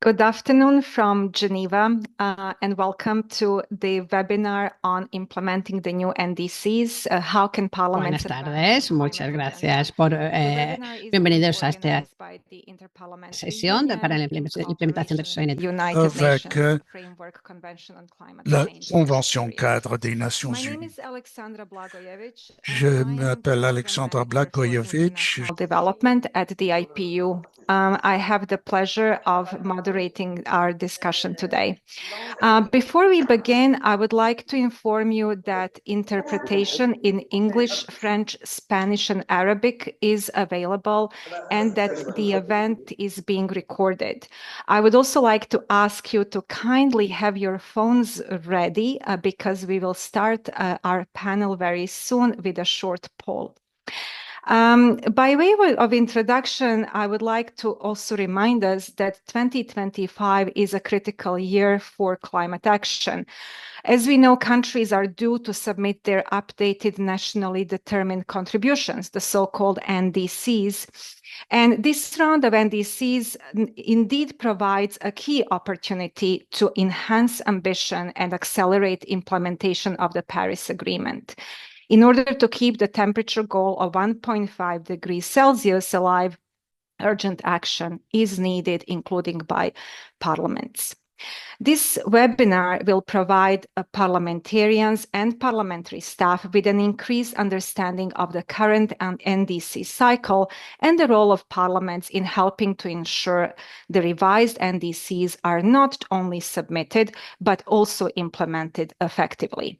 Good afternoon from Geneva, and welcome to the webinar on implementing the new NDCs. How can parliaments... Buenas tardes, muchas gracias por bienvenidos a esta sesión para la implementación de los NDCs. Avec la Convention cadre des Nations Unies. Je m'appelle Alexandra Blagojevic. Development at the IPU. I have the pleasure of moderating our discussion today. Before we begin, I would like to inform you that interpretation in English, French, Spanish, and Arabic is available, and that the event is being recorded. I would also like to ask you to kindly have your phones ready because we will start our panel very soon with a short poll. By way of introduction, I would like to also remind us that 2025 is a critical year for climate action. As we know, countries are due to submit their updated nationally determined contributions, the so-called NDCs. And this round of NDCs indeed provides a key opportunity to enhance ambition and accelerate implementation of the Paris Agreement. In order to keep the temperature goal of 1.5 degrees Celsius alive, urgent action is needed, including by parliaments. This webinar will provide parliamentarians and parliamentary staff with an increased understanding of the current NDC cycle and the role of parliaments in helping to ensure the revised NDCs are not only submitted, but also implemented effectively.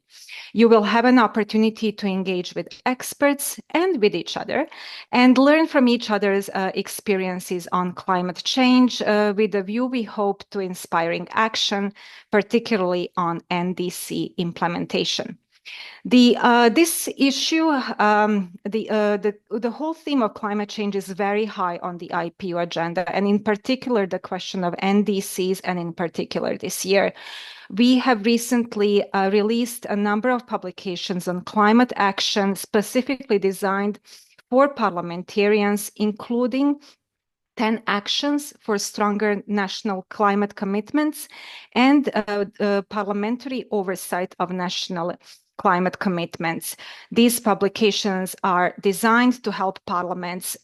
You will have an opportunity to engage with experts and with each other and learn from each other's experiences on climate change with a view, we hope, to inspiring action, particularly on NDC implementation. This issue, the whole theme of climate change is very high on the IPU agenda, and in particular, the question of NDCs, and in particular this year. We have recently released a number of publications on climate action specifically designed for parliamentarians, including 10 actions for stronger national climate commitments and parliamentary oversight of national climate commitments. These publications are designed to help parliaments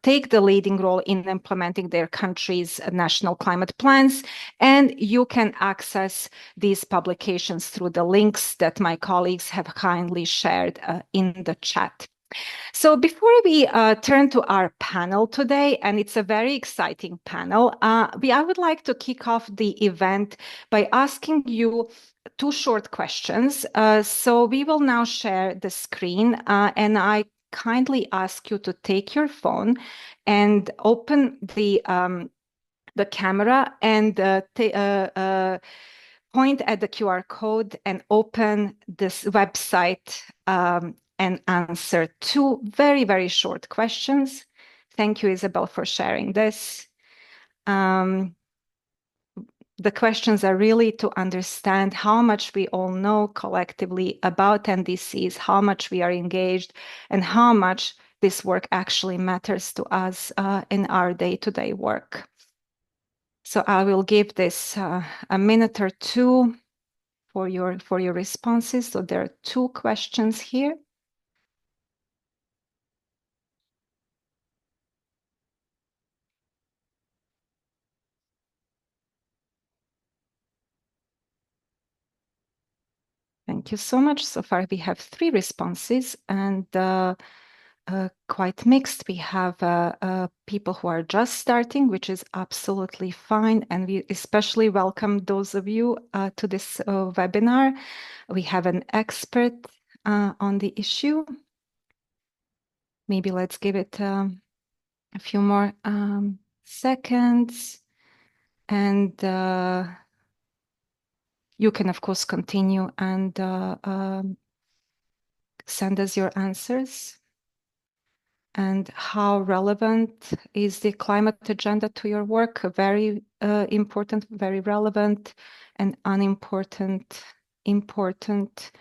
take the leading role in implementing their country's national climate plans, and you can access these publications through the links that my colleagues have kindly shared in the chat. So before we turn to our panel today, and it's a very exciting panel, I would like to kick off the event by asking you two short questions. So we will now share the screen, and I kindly ask you to take your phone and open the camera and point at the QR code and open this website and answer two very, very short questions. Thank you, Isabel, for sharing this. The questions are really to understand how much we all know collectively about NDCs, how much we are engaged, and how much this work actually matters to us in our day-to-day work. So I will give this a minute or two for your responses. So there are two questions here. Thank you so much. So far, we have 3 responses, and quite mixed. We have people who are just starting, which is absolutely fine, and we especially welcome those of you to this webinar. We have an expert on the issue. Maybe let's give it a few more seconds, and you can, of course, continue and send us your answers. And how relevant is the climate agenda to your work? Very important, very relevant, and unimportant, important.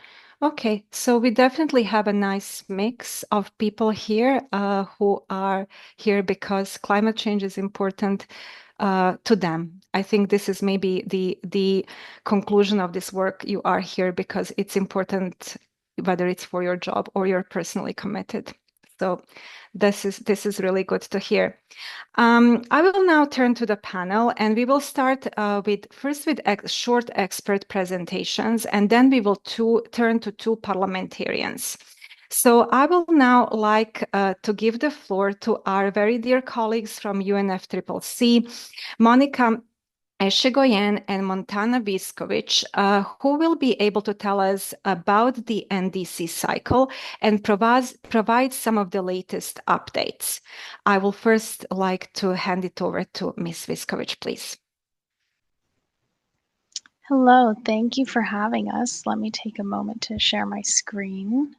Okay, so we definitely have a nice mix of people here who are here because climate change is important to them. I think this is maybe the conclusion of this work. You are here because it's important, whether it's for your job or you're personally committed. So this is really good to hear. I will now turn to the panel, and we will start first with short expert presentations, and then we will turn to two parliamentarians. So I will now like to give the floor to our very dear colleagues from UNFCCC, Monica Eshegoyen and Montana Viskovic, who will be able to tell us about the NDC cycle and provide some of the latest updates. I will first like to hand it over to Ms. Viskovic, please. Hello, thank you for having us. Let me take a moment to share my screen.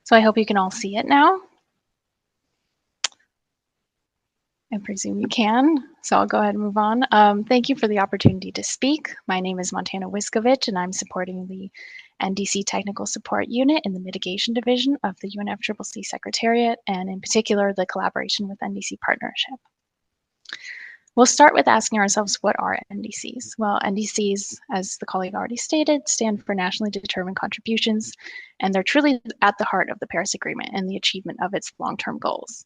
So I hope you can all see it now. I presume you can, so I'll go ahead and move on. Thank you for the opportunity to speak. My name is Montana Wiskovic, and I'm supporting the NDC Technical Support Unit in the Mitigation Division of the UNFCCC Secretariat, and in particular, the collaboration with NDC Partnership. We'll start with asking ourselves, what are NDCs? Well, NDCs, as the colleague already stated, stand for Nationally Determined Contributions, and they're truly at the heart of the Paris Agreement and the achievement of its long-term goals.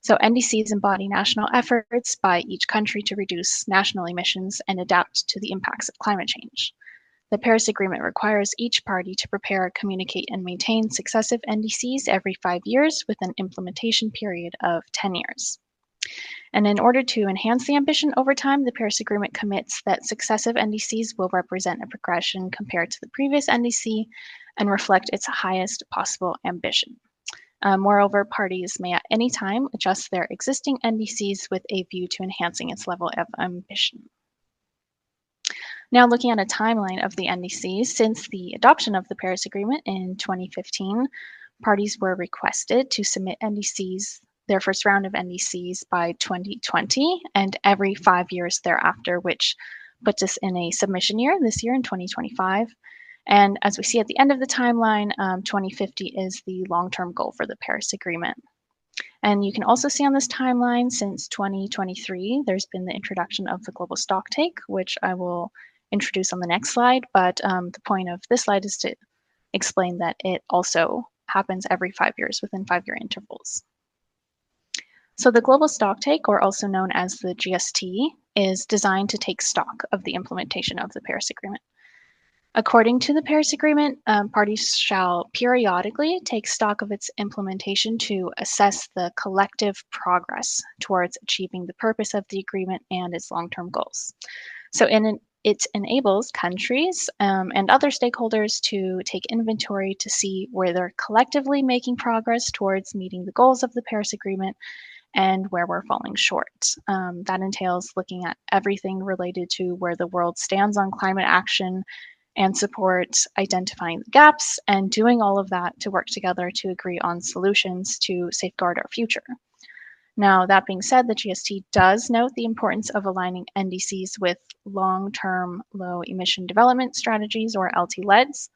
So NDCs embody national efforts by each country to reduce national emissions and adapt to the impacts of climate change. The Paris Agreement requires each party to prepare, communicate, and maintain successive NDCs every 5 years with an implementation period of 10 years. And in order to enhance the ambition over time, the Paris Agreement commits that successive NDCs will represent a progression compared to the previous NDC and reflect its highest possible ambition. Moreover, parties may at any time adjust their existing NDCs with a view to enhancing its level of ambition. Now, looking at a timeline of the NDCs, since the adoption of the Paris Agreement in 2015, parties were requested to submit NDCs, their first round of NDCs, by 2020 and every 5 years thereafter, which puts us in a submission year this year in 2025. And as we see at the end of the timeline, 2050 is the long-term goal for the Paris Agreement. And you can also see on this timeline, since 2023, there's been the introduction of the global stocktake, which I will introduce on the next slide. But the point of this slide is to explain that it also happens every 5 years within 5-year intervals. So the global stocktake, or also known as the GST, is designed to take stock of the implementation of the Paris Agreement. According to the Paris Agreement, parties shall periodically take stock of its implementation to assess the collective progress towards achieving the purpose of the agreement and its long-term goals. So it enables countries and other stakeholders to take inventory to see where they're collectively making progress towards meeting the goals of the Paris Agreement and where we're falling short. That entails looking at everything related to where the world stands on climate action and support identifying the gaps and doing all of that to work together to agree on solutions to safeguard our future. Now, that being said, the GST does note the importance of aligning NDCs with long-term low emission development strategies, or LT-LEDs,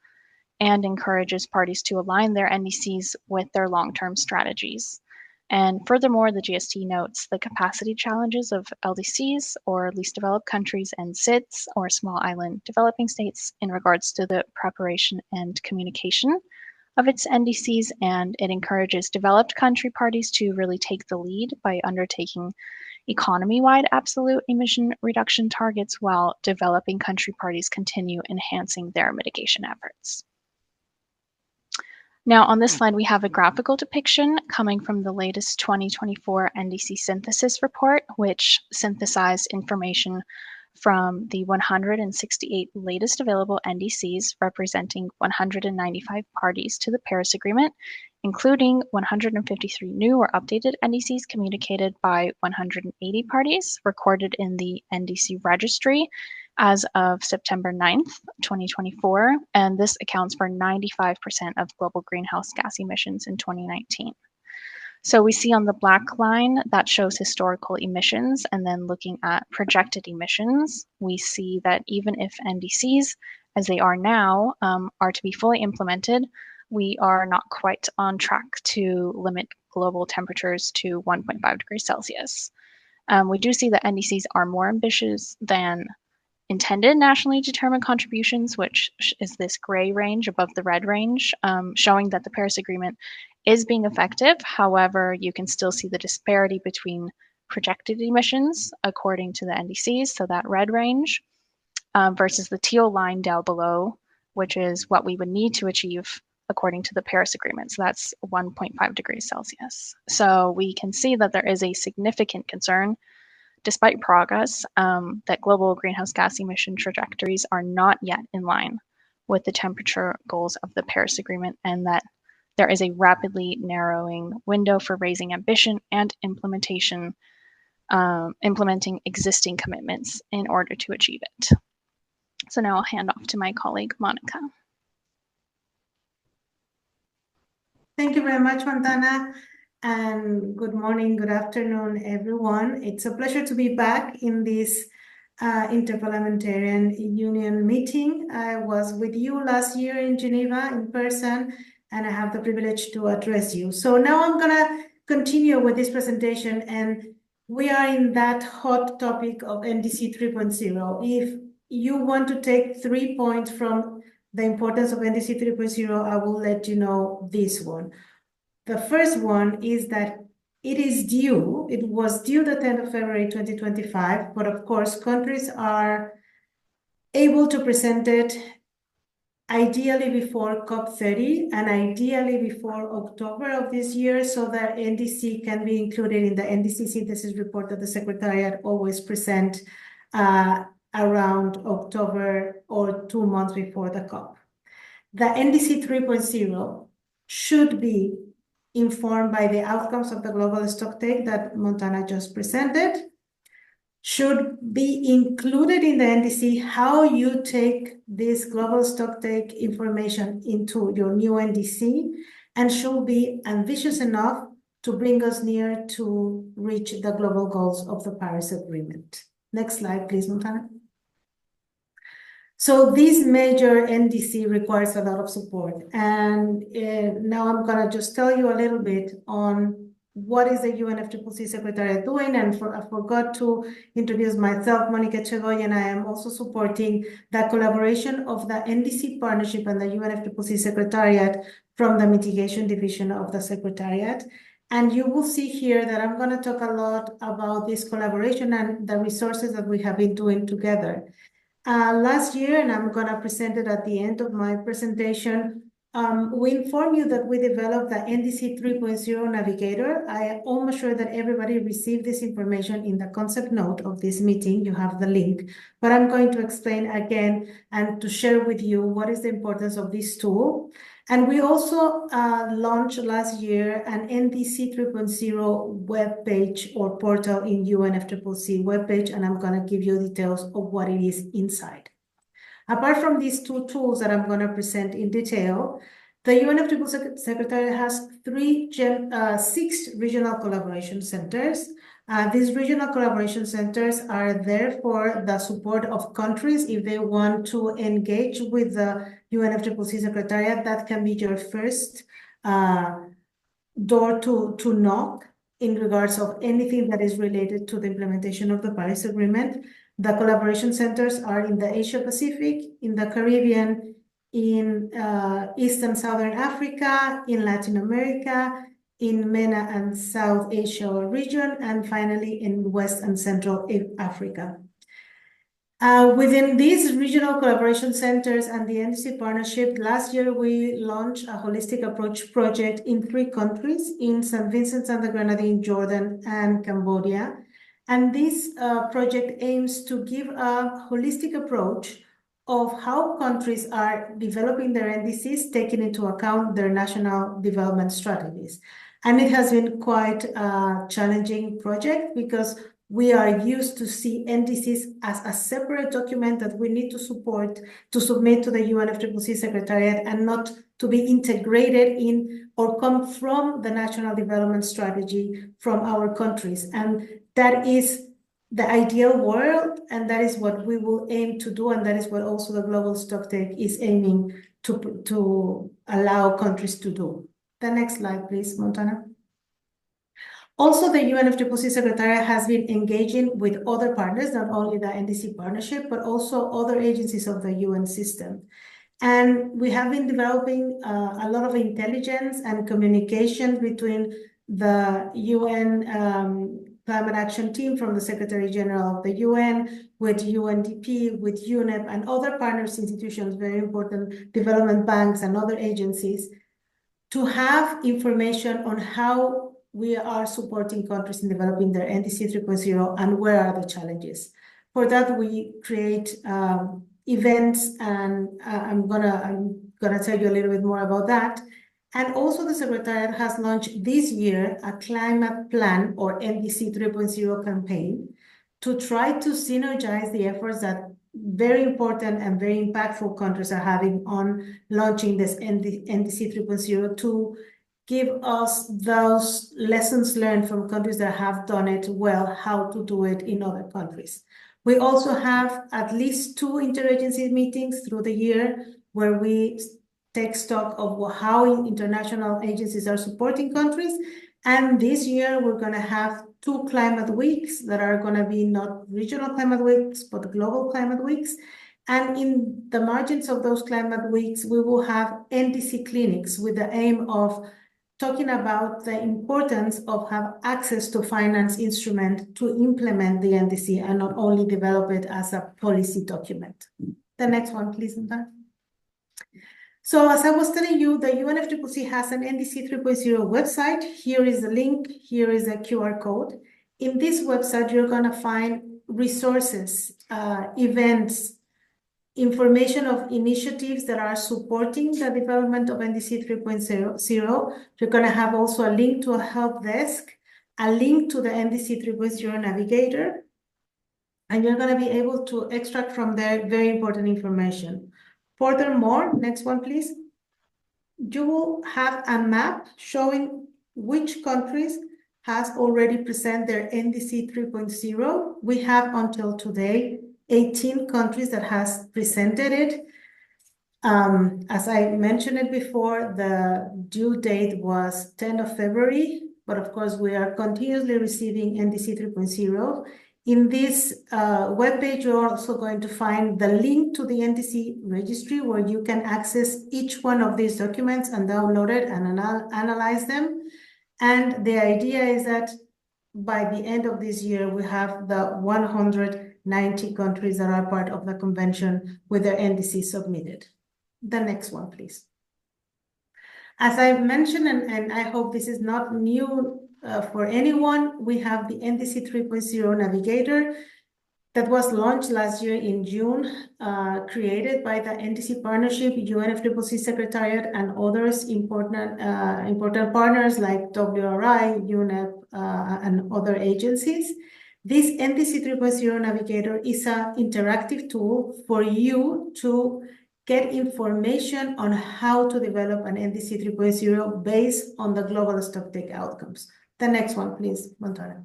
and encourages parties to align their NDCs with their long-term strategies. And furthermore, the GST notes the capacity challenges of LDCs, or least developed countries, and SIDS, or small island developing states, in regards to the preparation and communication of its NDCs, and it encourages developed country parties to really take the lead by undertaking economy-wide absolute emission reduction targets, while developing country parties continue enhancing their mitigation efforts. Now, on this slide, we have a graphical depiction coming from the latest 2024 NDC synthesis report, which synthesized information from the 168 latest available NDCs representing 195 parties to the Paris Agreement, including 153 new or updated NDCs communicated by 180 parties recorded in the NDC registry as of September 9th, 2024, and this accounts for 95% of global greenhouse gas emissions in 2019. So we see on the black line that shows historical emissions, and then looking at projected emissions, we see that even if NDCs, as they are now, are to be fully implemented, we are not quite on track to limit global temperatures to 1.5 degrees Celsius. We do see that NDCs are more ambitious than intended nationally determined contributions, which is this gray range above the red range, showing that the Paris Agreement is being effective. However, you can still see the disparity between projected emissions according to the NDCs, so that red range, versus the teal line down below, which is what we would need to achieve according to the Paris Agreement. So that's 1.5 degrees Celsius. So we can see that there is a significant concern, despite progress, that global greenhouse gas emission trajectories are not yet in line with the temperature goals of the Paris Agreement, and that there is a rapidly narrowing window for raising ambition and implementing existing commitments in order to achieve it. So now I'll hand off to my colleague, Monica. Thank you very much, Montana. And good morning, good afternoon, everyone. It's a pleasure to be back in this Inter-Parliamentarian Union meeting. I was with you last year in Geneva in person, and I have the privilege to address you. So now I'm gonna continue with this presentation, and we are in that hot topic of NDC 3.0. If you want to take 3 points from the importance of NDC 3.0, I will let you know this one. The first one is that it was due the 10th of February 2025, but of course, countries are able to present it ideally before COP30 and ideally before October of this year, so that NDC can be included in the NDC synthesis report that the Secretariat always present around October or 2 months before the COP. The NDC 3.0 should be informed by the outcomes of the global stocktake that Montana just presented, should be included in the NDC how you take this global stocktake information into your new NDC, and should be ambitious enough to bring us near to reach the global goals of the Paris Agreement. Next slide, please, Montana. So this major NDC requires a lot of support. And now I'm gonna just tell you a little bit on what is the UNFCCC Secretariat doing. And I forgot to introduce myself, Monica Chegoy, and I am also supporting the collaboration of the NDC Partnership and the UNFCCC Secretariat from the Mitigation Division of the Secretariat. And you will see here that I'm gonna talk a lot about this collaboration and the resources that we have been doing together. Last year, and I'm gonna present it at the end of my presentation, we informed you that we developed the NDC 3.0 Navigator. I am almost sure that everybody received this information in the concept note of this meeting. You have the link, but I'm going to explain again and to share with you what is the importance of this tool. And we also launched last year an NDC 3.0 webpage or portal in UNFCCC webpage, and I'm going to give you details of what it is inside. Apart from these two tools that I'm going to present in detail, the UNFCCC Secretariat has 6 regional collaboration centers. These regional collaboration centers are there for the support of countries if they want to engage with the UNFCCC Secretariat. That can be your first door to knock in regards of anything that is related to the implementation of the Paris Agreement. The collaboration centers are in the Asia Pacific, in the Caribbean, in East and Southern Africa, in Latin America, in MENA and South Asia region, and finally in West and Central Africa. Within these regional collaboration centers and the NDC partnership, last year we launched a holistic approach project in 3 countries, in St. Vincent and the Grenadines, Jordan, and Cambodia. And this project aims to give a holistic approach of how countries are developing their NDCs, taking into account their national development strategies. And it has been quite a challenging project because we are used to see NDCs as a separate document that we need to submit to the UNFCCC Secretariat, and not to be integrated in or come from the national development strategy from our countries. And that is the ideal world, and that is what we will aim to do, and that is what also the Global Stocktake is aiming to allow countries to do. The next slide, please, Montana. Also, the UNFCCC Secretariat has been engaging with other partners, not only the NDC partnership, but also other agencies of the UN system. And we have been developing a lot of intelligence and communication between the UN Climate Action Team from the Secretary General of the UN, with UNDP, with UNEP, and other partners, institutions, very important development banks and other agencies, to have information on how we are supporting countries in developing their NDC 3.0 and where are the challenges. For that, we create events, and I'm gonna tell you a little bit more about that. And also the Secretariat has launched this year a climate plan, or NDC 3.0 campaign, to try to synergize the efforts that very important and very impactful countries are having on launching this NDC 3.0, to give us those lessons learned from countries that have done it well, how to do it in other countries. We also have at least 2 interagency meetings through the year where we take stock of how international agencies are supporting countries. And this year, we're going to have 2 climate weeks that are going to be not regional climate weeks, but global climate weeks. And in the margins of those climate weeks, we will have NDC clinics with the aim of talking about the importance of have access to finance instrument to implement the NDC, and not only develop it as a policy document. The next one, please, Nanda. So as I was telling you, the UNFCCC has an NDC 3.0 website. Here is the link. Here is a QR code. In this website, you're going to find resources, events, information of initiatives that are supporting the development of NDC 3.0. You're going to have also a link to a help desk, a link to the NDC 3.0 navigator, and you're going to be able to extract from there very important information. Furthermore, next one, please. You will have a map showing which countries has already presented their NDC 3.0. We have until today 18 countries that has presented it. As I mentioned it before, the due date was 10th of February, but of course we are continuously receiving NDC 3.0. In this webpage, you're also going to find the link to the NDC registry, where you can access each one of these documents and download it and analyze them. And the idea is that by the end of this year, we have the 190 countries that are part of the convention with their NDC submitted. The next one, please. As I've mentioned, and I hope this is not new for anyone, we have the NDC 3.0 navigator that was launched last year in June, created by the NDC partnership, UNFCCC Secretariat, and others important partners like WRI, UNEP, and other agencies. This NDC 3.0 navigator is an interactive tool for you to get information on how to develop an NDC 3.0 based on the global stocktake outcomes. The next one, please, Montana.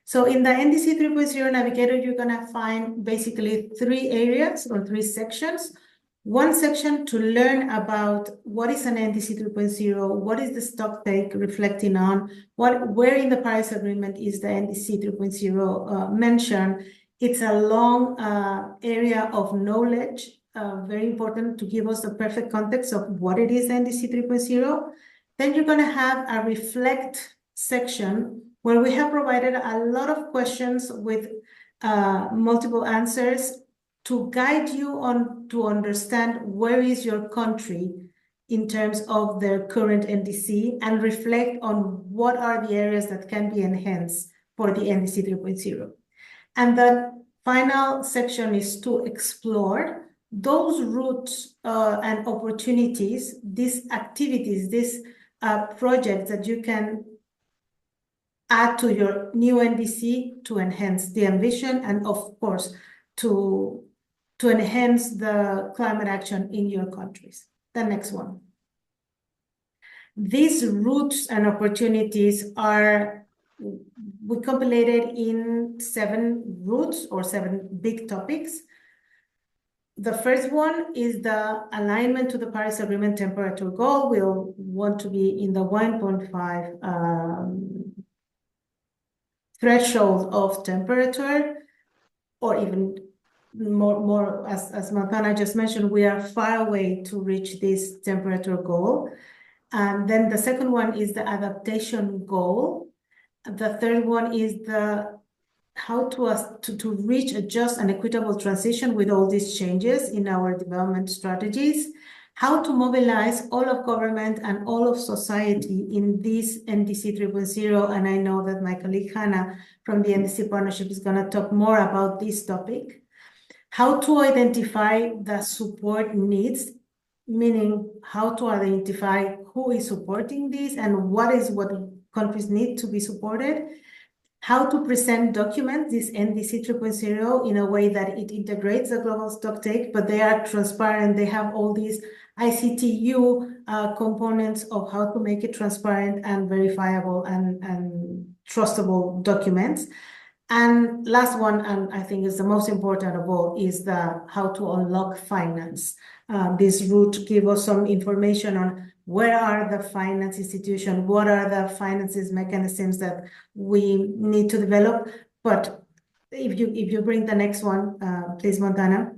So in the NDC 3.0 navigator, you're going to find basically 3 areas or 3 sections. One section to learn about what is an NDC 3.0, what is the stocktake reflecting on, where in the Paris Agreement is the NDC 3.0 mentioned. It's a long area of knowledge, very important to give us the perfect context of what it is NDC 3.0. Then you're going to have a reflect section where we have provided a lot of questions with multiple answers to guide you on to understand where is your country in terms of their current NDC, and reflect on what are the areas that can be enhanced for the NDC 3.0. And the final section is to explore those routes and opportunities, these activities, these projects that you can add to your new NDC to enhance the ambition and, of course, to enhance the climate action in your countries. The next one. These routes and opportunities we compilated in 7 routes or 7 big topics. The first one is the alignment to the Paris Agreement temperature goal. We'll want to be in the 1.5 threshold of temperature, or even more as Montana just mentioned, we are far away to reach this temperature goal. And then the second one is the adaptation goal. The third one is how to reach a just and equitable transition with all these changes in our development strategies, how to mobilize all of government and all of society in this NDC 3.0. And I know that my colleague Hannah from the NDC Partnership is going to talk more about this topic. How to identify the support needs, meaning how to identify who is supporting this and what countries need to be supported. How to present documents, this NDC 3.0, in a way that it integrates the global stocktake, but they are transparent. They have all these ICTU components of how to make it transparent and verifiable and trustable documents. And last one, and I think is the most important of all, is how to unlock finance. This route gives us some information on where are the finance institutions, what are the finances mechanisms that we need to develop. But if you bring the next one, please, Montana,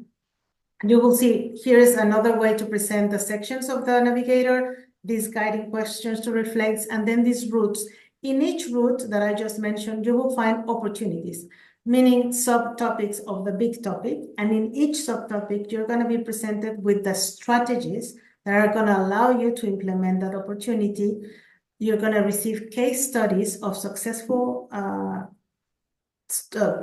you will see here is another way to present the sections of the navigator, these guiding questions to reflect, and then these routes. In each route that I just mentioned, you will find opportunities, meaning subtopics of the big topic. And in each subtopic, you're going to be presented with the strategies that are going to allow you to implement that opportunity. You're going to receive case studies of successful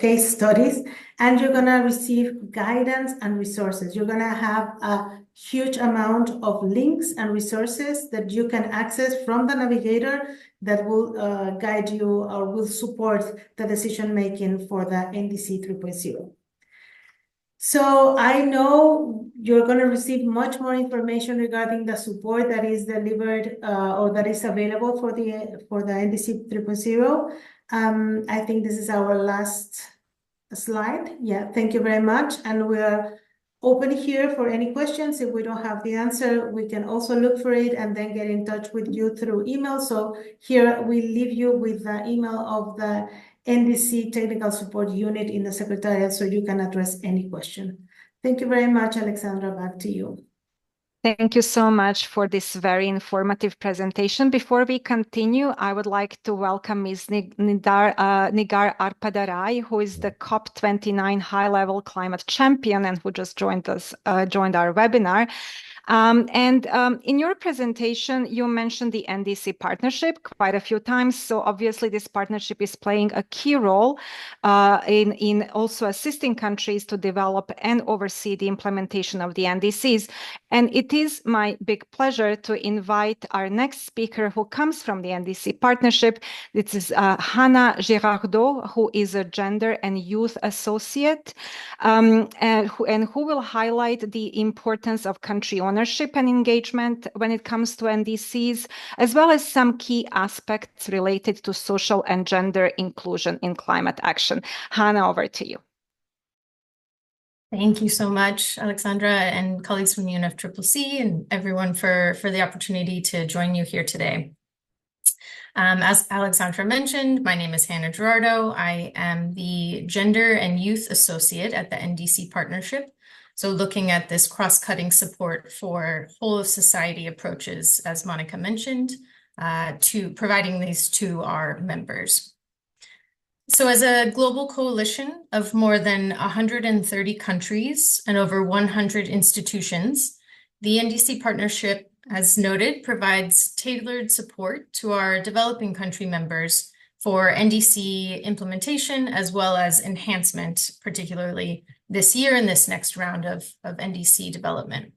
case studies, and you're going to receive guidance and resources. You're going to have a huge amount of links and resources that you can access from the navigator that will guide you or will support the decision-making for the NDC 3.0. So I know you're going to receive much more information regarding the support that is delivered or that is available for the NDC 3.0. I think this is our last slide. Yeah, thank you very much. And we're open here for any questions. If we don't have the answer, we can also look for it and then get in touch with you through email. So here we leave you with the email of the NDC Technical Support Unit in the Secretariat so you can address any question. Thank you very much, Alexandra. Back to you. Thank you so much for this very informative presentation. Before we continue, I would like to welcome Ms. Nigar Arpadarai, who is the COP29 high-level climate champion and who just joined our webinar. In your presentation, you mentioned the NDC partnership quite a few times. So obviously this partnership is playing a key role in also assisting countries to develop and oversee the implementation of the NDCs. And it is my big pleasure to invite our next speaker who comes from the NDC partnership. This is Hannah Girardot, who is a gender and youth associate and who will highlight the importance of country ownership and engagement when it comes to NDCs, as well as some key aspects related to social and gender inclusion in climate action. Hannah, over to you. Thank you so much, Alexandra, and colleagues from UNFCCC and everyone for the opportunity to join you here today. As Alexandra mentioned, my name is Hannah Girardot. I am the Gender and Youth Associate at the NDC Partnership. So looking at this cross-cutting support for whole of society approaches, as Monica mentioned, to providing these to our members. So as a global coalition of more than 130 countries and over 100 institutions, the NDC Partnership, as noted, provides tailored support to our developing country members for NDC implementation as well as enhancement, particularly this year and this next round of NDC development.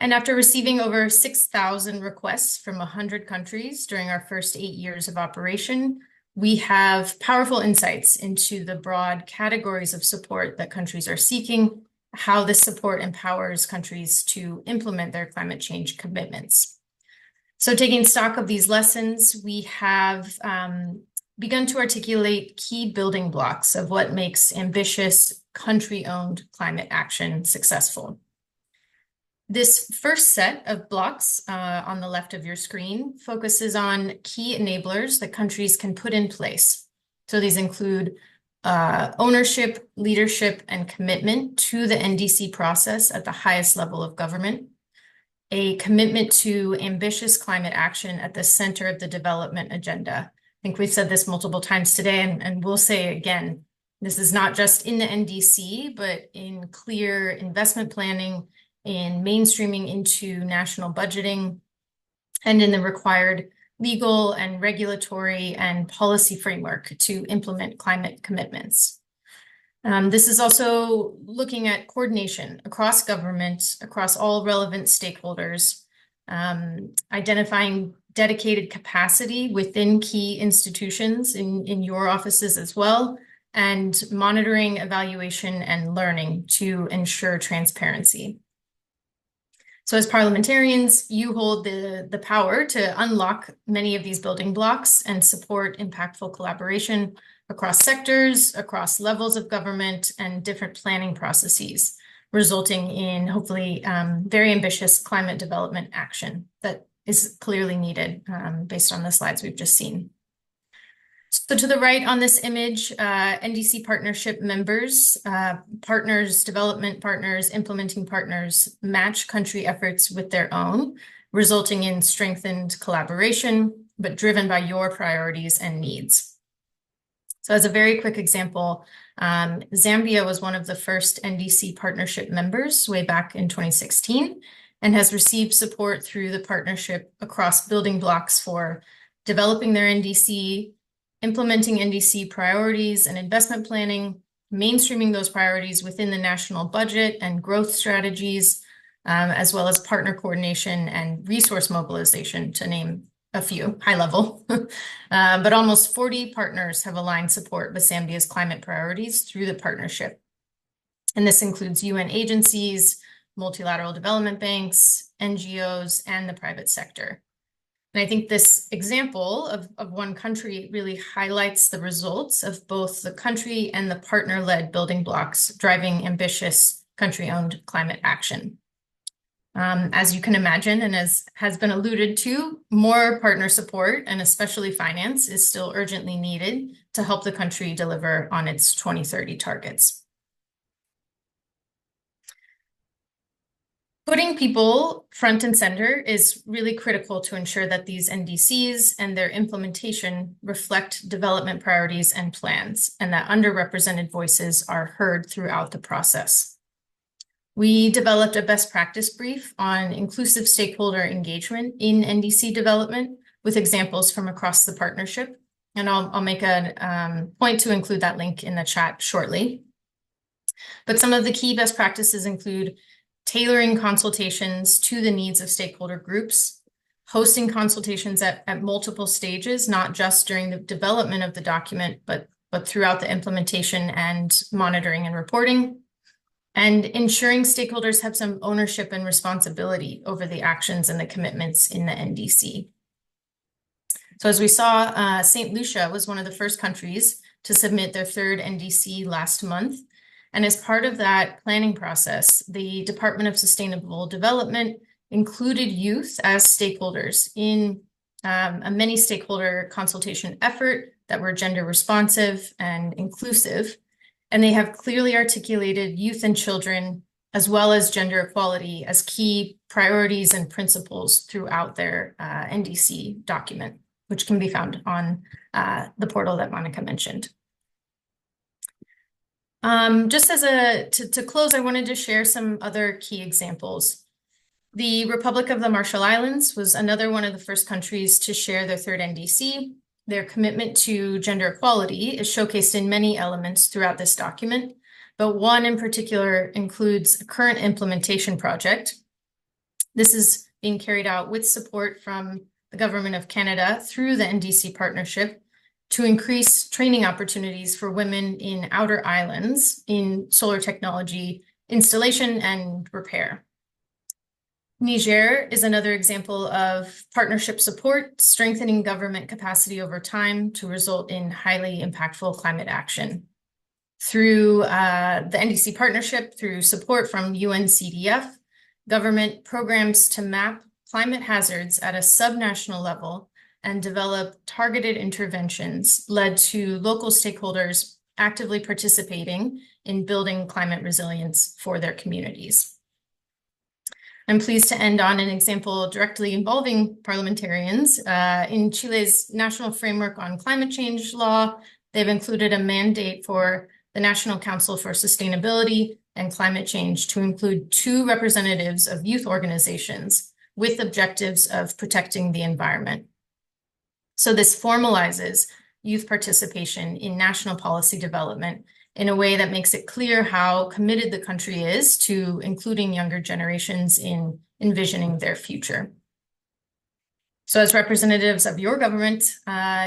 And after receiving over 6,000 requests from 100 countries during our first 8 years of operation, we have powerful insights into the broad categories of support that countries are seeking, how this support empowers countries to implement their climate change commitments. So taking stock of these lessons, we have begun to articulate key building blocks of what makes ambitious country-owned climate action successful. This first set of blocks on the left of your screen focuses on key enablers that countries can put in place. So these include ownership, leadership, and commitment to the NDC process at the highest level of government, a commitment to ambitious climate action at the center of the development agenda. I think we've said this multiple times today, and we'll say again, this is not just in the NDC, but in clear investment planning, in mainstreaming into national budgeting, and in the required legal and regulatory and policy framework to implement climate commitments. This is also looking at coordination across government, across all relevant stakeholders, identifying dedicated capacity within key institutions in your offices as well, and monitoring, evaluation, and learning to ensure transparency. So as parliamentarians, you hold the power to unlock many of these building blocks and support impactful collaboration across sectors, across levels of government, and different planning processes, resulting in hopefully very ambitious climate development action that is clearly needed based on the slides we've just seen. So to the right on this image, NDC partnership members, partners, development partners, implementing partners match country efforts with their own, resulting in strengthened collaboration, but driven by your priorities and needs. So as a very quick example, Zambia was one of the first NDC partnership members way back in 2016 and has received support through the partnership across building blocks for developing their NDC, implementing NDC priorities and investment planning, mainstreaming those priorities within the national budget and growth strategies, as well as partner coordination and resource mobilization, to name a few, high level. But almost 40 partners have aligned support with Zambia's climate priorities through the partnership. And this includes UN agencies, multilateral development banks, NGOs, and the private sector. And I think this example of one country really highlights the results of both the country and the partner-led building blocks driving ambitious country-owned climate action. As you can imagine, and as has been alluded to, more partner support and especially finance is still urgently needed to help the country deliver on its 2030 targets. Putting people front and center is really critical to ensure that these NDCs and their implementation reflect development priorities and plans, and that underrepresented voices are heard throughout the process. We developed a best practice brief on inclusive stakeholder engagement in NDC development with examples from across the partnership, and I'll make a point to include that link in the chat shortly. But some of the key best practices include tailoring consultations to the needs of stakeholder groups, hosting consultations at multiple stages, not just during the development of the document, but throughout the implementation and monitoring and reporting, and ensuring stakeholders have some ownership and responsibility over the actions and the commitments in the NDC. So as we saw, St. Lucia was one of the first countries to submit their third NDC last month. And as part of that planning process, the Department of Sustainable Development included youth as stakeholders in a many stakeholder consultation effort that were gender responsive and inclusive. And they have clearly articulated youth and children, as well as gender equality, as key priorities and principles throughout their NDC document, which can be found on the portal that Monica mentioned. Just as to close, I wanted to share some other key examples. The Republic of the Marshall Islands was another one of the first countries to share their third NDC. Their commitment to gender equality is showcased in many elements throughout this document, but one in particular includes a current implementation project This is being carried out with support from the Government of Canada through the NDC partnership to increase training opportunities for women in outer islands in solar technology installation and repair. Niger is another example of partnership support, strengthening government capacity over time to result in highly impactful climate action. Through the NDC partnership, through support from UNCDF, government programs to map climate hazards at a subnational level and develop targeted interventions led to local stakeholders actively participating in building climate resilience for their communities. I'm pleased to end on an example directly involving parliamentarians. In Chile's National Framework on Climate Change law, they've included a mandate for the National Council for Sustainability and Climate Change to include 2 representatives of youth organizations with objectives of protecting the environment. So this formalizes youth participation in national policy development in a way that makes it clear how committed the country is to including younger generations in envisioning their future. So as representatives of your government,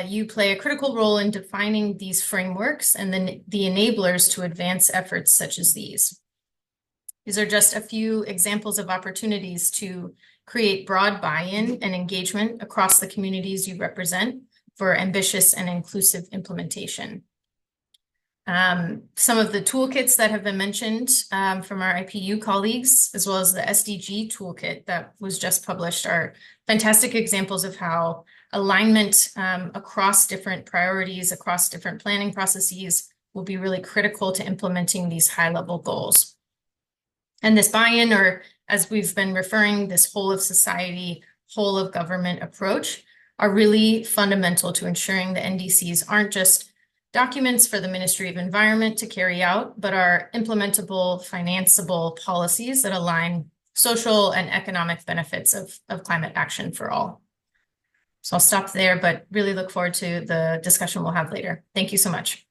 you play a critical role in defining these frameworks and then the enablers to advance efforts such as these. These are just a few examples of opportunities to create broad buy-in and engagement across the communities you represent for ambitious and inclusive implementation. Some of the toolkits that have been mentioned from our IPU colleagues, as well as the SDG toolkit that was just published, are fantastic examples of how alignment across different priorities, across different planning processes will be really critical to implementing these high-level goals. And this buy-in, or as we've been referring, this whole of society, whole of government approach, are really fundamental to ensuring the NDCs aren't just documents for the Ministry of Environment to carry out, but are implementable, financeable policies that align social and economic benefits of climate action for all. So I'll stop there, but really look forward to the discussion we'll have later. Thank you so much.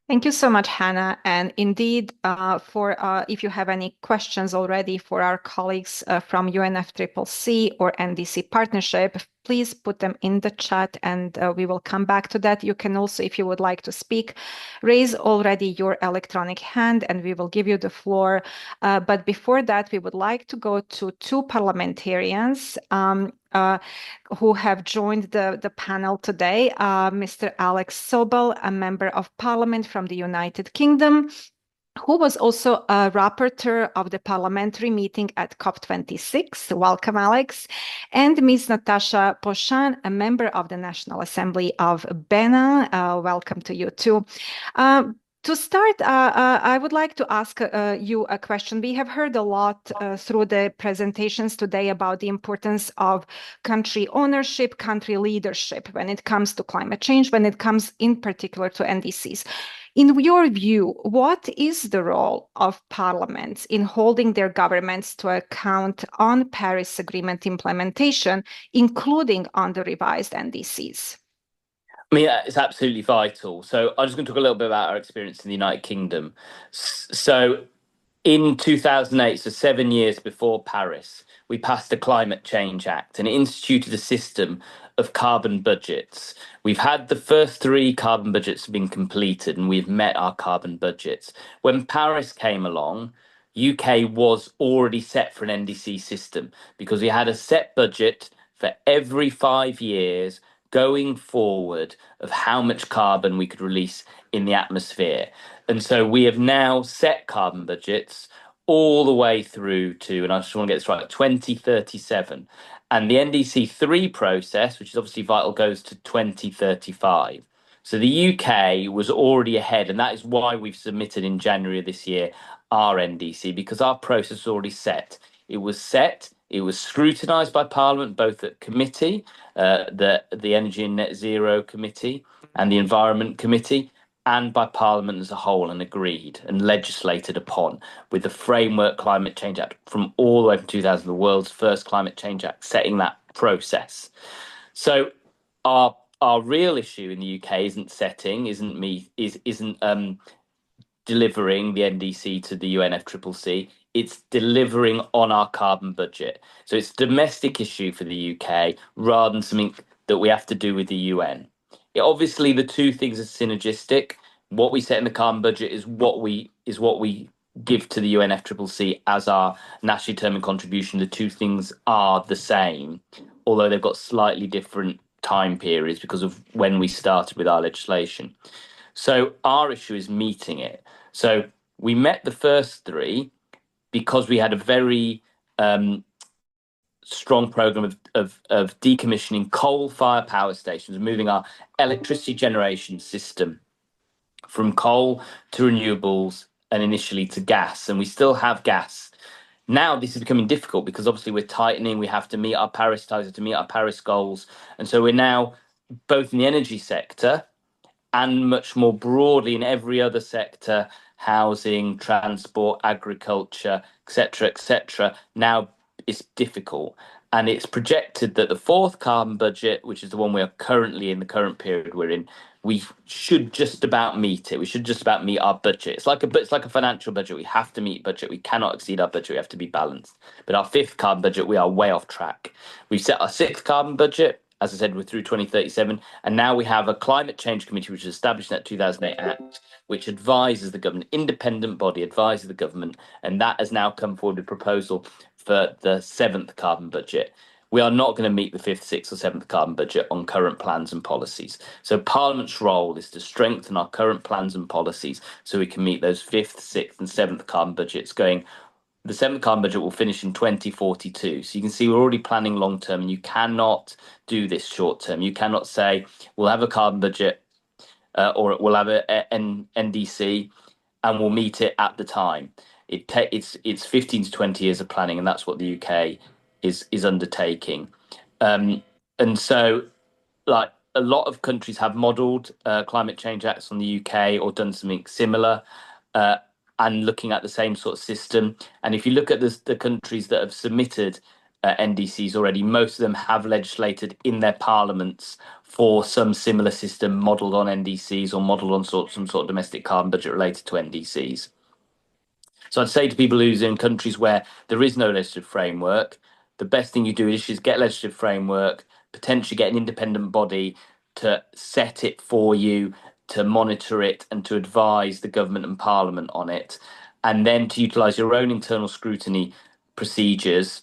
Thank you so much, Hannah. And indeed, if you have any questions already for our colleagues from UNFCCC or NDC partnership, please put them in the chat and we will come back to that. You can also, if you would like to speak, raise already your electronic hand and we will give you the floor. But before that, we would like to go to 2 parliamentarians who have joined the panel today. Mr. Alex Sobel, a member of parliament from the United Kingdom, who was also a rapporteur of the parliamentary meeting at COP26. Welcome, Alex. And Ms. Natasha Poshan, a member of the National Assembly of Benin. Welcome to you too. To start, I would like to ask you a question. We have heard a lot through the presentations today about the importance of country ownership, country leadership when it comes to climate change, when it comes in particular to NDCs. In your view, what is the role of parliaments in holding their governments to account on Paris Agreement implementation, including on the revised NDCs? I mean, it's absolutely vital. So I'm just going to talk a little bit about our experience in the United Kingdom. So in 2008, so 7 years before Paris, we passed the Climate Change Act and it instituted a system of carbon budgets. We've had the first 3 carbon budgets have been completed and we've met our carbon budgets. When Paris came along, UK was already set for an NDC system because we had a set budget for every 5 years going forward of how much carbon we could release in the atmosphere. And so we have now set carbon budgets all the way through to, and I just want to get this right, 2037. And the NDC 3 process, which is obviously vital, goes to 2035. So the UK was already ahead, and that is why we've submitted in January of this year our NDC, because our process was already set. It was set. It was scrutinised by Parliament, both at committee, the Energy and Net Zero Committee and the Environment Committee, and by Parliament as a whole, and agreed and legislated upon with the Framework Climate Change Act from all the way from 2000, the world's first climate change act, setting that process. So our real issue in the UK isn't setting, isn't delivering the NDC to the UNFCCC. it's delivering on our carbon budget. So it's a domestic issue for the UK rather than something that we have to do with the UN. Obviously, the two things are synergistic. What we set in the carbon budget is what we give to the UNFCCC as our nationally determined contribution. The two things are the same, although they've got slightly different time periods because of when we started with our legislation. So our issue is meeting it. So we met the first three because we had a very strong program of decommissioning coal-fired power stations, moving our electricity generation system from coal to renewables and initially to gas. And we still have gas. Now this is becoming difficult because obviously we're tightening. We have to meet our Paris targets, to meet our Paris goals. And so we're now both in the energy sector and much more broadly in every other sector, housing, transport, agriculture, etc., now it's difficult. And it's projected that the fourth carbon budget, which is the one we are currently in, the current period we're in, we should just about meet it. We should just about meet our budget. It's like a financial budget. We have to meet budget. We cannot exceed our budget. We have to be balanced. But our fifth carbon budget, we are way off track. We've set our sixth carbon budget. As I said, we're through 2037. And now we have a climate change committee, which was established in that 2008 Act, which advises the government, independent body advises the government. And that has now come forward with a proposal for the seventh carbon budget. We are not going to meet the fifth, sixth or seventh carbon budget on current plans and policies. So Parliament's role is to strengthen our current plans and policies so we can meet those fifth, sixth and seventh carbon budgets going. The seventh carbon budget will finish in 2042. So you can see we're already planning long term, and you cannot do this short term. You cannot say we'll have a carbon budget or we'll have an NDC and we'll meet it at the time. It's 15 to 20 years of planning, and that's what the UK is undertaking. And so, like a lot of countries have modelled climate change acts on the UK or done something similar. And looking at the same sort of system. And if you look at the countries that have submitted NDCs already, most of them have legislated in their parliaments for some similar system modelled on NDCs or modelled on some sort of domestic carbon budget related to NDCs. So I'd say to people who's in countries where there is no legislative framework, the best thing you do is get a legislative framework, potentially get an independent body to set it for you, to monitor it and to advise the government and parliament on it, and then to utilise your own internal scrutiny procedures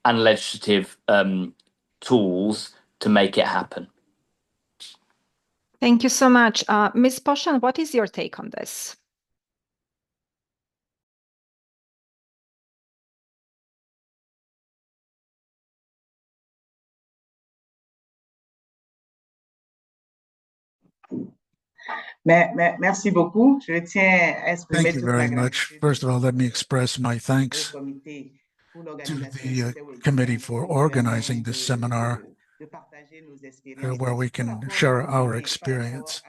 and legislative tools to make it happen. Thank you so much. Ms. Poshan, what is your take on this? Merci beaucoup. Je tiens à exprimer Thank you very much. First of all, let me express my thanks to the committee for organizing this seminar where we can share our experience.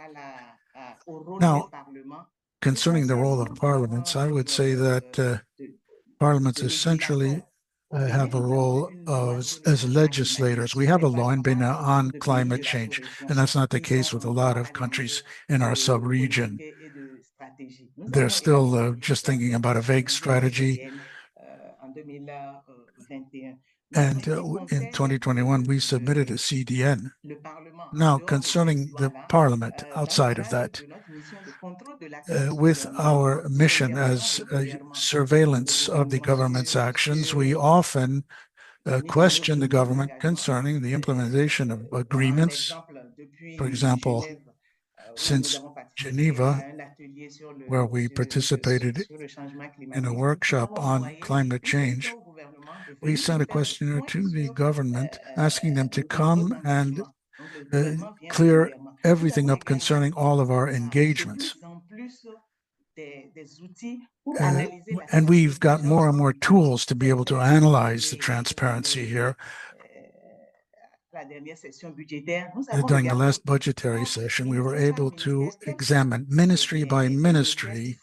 Now, concerning the role of parliaments, I would say that parliaments essentially have a role as legislators. We have a law on climate change, and that's not the case with a lot of countries in our sub-region. They're still just thinking about a vague strategy. And in 2021, we submitted a CDN. Now, concerning the parliament, outside of that, with our mission as surveillance of the government's actions, we often question the government concerning the implementation of agreements. For example, since Geneva, where we participated in a workshop on climate change, we sent a questionnaire to the government asking them to come and clear everything up concerning all of our engagements. And we've got more and more tools to be able to analyze the transparency here. During the last budgetary session, we were able to examine ministry by ministry